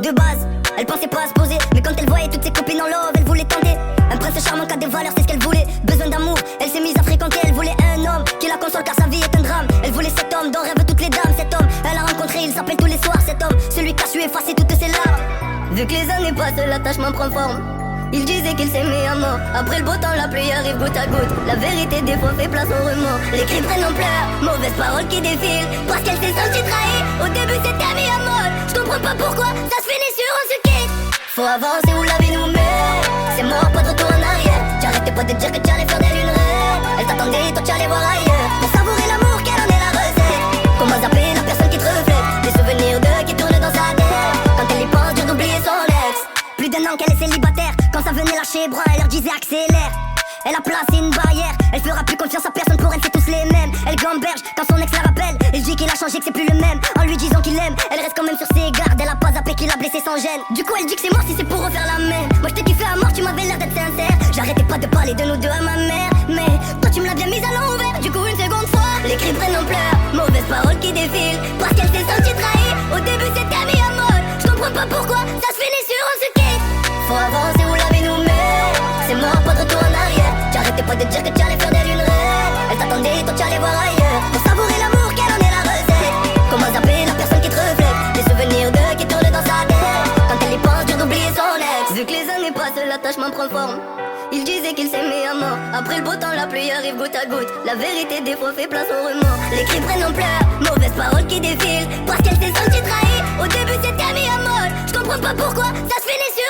De base, elle pensait pas à se poser, mais quand elle voyait toutes ses copines en love, elle voulait tenter. Un prince charmant qui a des valeurs, c'est ce qu'elle voulait. Besoin d'amour, elle s'est mise à fréquenter. Elle voulait un homme qui la console car sa vie est un drame. Elle voulait cet homme dont rêvent toutes les dames. Cet homme, elle a rencontré, il s'appelle tous les soirs. Cet homme, celui qui a su effacer toutes ses larmes. Vu que les années passent, l'attachement prend forme. Il disait qu'il s'aimait à mort. Après le beau temps, la pluie arrive goutte à goutte. La vérité des fois fait place au remords. Les cris prennent ampleur, mauvaises paroles qui défilent. Parce qu'elle s'est sentie trahie. Au début c'était mis à molle. Je comprends pas pourquoi ça se finit sur on se quitte. Faut avancer où la vie nous met. C'est mort, pas de retour en arrière. J'arrêtais pas de dire que tu allais faire d'elle une reine. Elle t'attendait, toi tu allais voir ailleurs. Pour savourer l'amour, quelle en est la recette. Comment zapper la personne qui te reflète. Des souvenirs d'eux qui tournent dans sa tête. Quand elle y pense, dur d'oublier son ex. Plus d'un an qu'elle est célibataire. Quand ça venait lâcher les bras, elle leur disait accélère. Elle a placé une barrière. Elle fera plus confiance à personne, pour elle c'est tous les mêmes. Elle gamberge quand son ex la rappelle. Il dit qu'il a changé, que c'est plus le même. En lui disant qu'il aime, elle reste quand même sur ses gardes. Elle a pas zappé qu'il a blessé sans gêne. Du coup elle dit que c'est mort si c'est pour refaire la même. Moi je t'ai kiffé à mort, tu m'avais l'air d'être sincère. J'arrêtais pas de parler de nous deux à ma mère. Mais toi tu me l'as bien mise à l'envers. Du coup une seconde fois, les cris prennent ampleur. Mauvaises paroles qui défilent. Parce qu'elle s'est sentie trahie. Au début c'était mis à mort. Je comprends pas pourquoi ça se finit sur on se quitte. Faut avancer où la vie nous met. C'est mort, pas de retour en arrière. J'arrêtais pas de dire que tu allais faire d'elle une reine. Elle t'attendait, toi tu allais voir ailleurs. Pour savourer l'amour, quelle en est la recette. Comment zapper la personne qui te reflète. Des souvenirs d'eux qui tournent dans sa tête. Quand elle y pense, dur d'oublier son ex. Vu que les années passent, l'attachement prend forme. Il disait qu'il s'aimait à mort. Après le beau temps, la pluie arrive goutte à goutte. La vérité des fois fait place au remords. Les cris prennent ampleur, mauvaises paroles qui défilent. Parce qu'elle s'est sentie trahie. Au début c'était mis à mort. Je comprends pas pourquoi ça se finit sur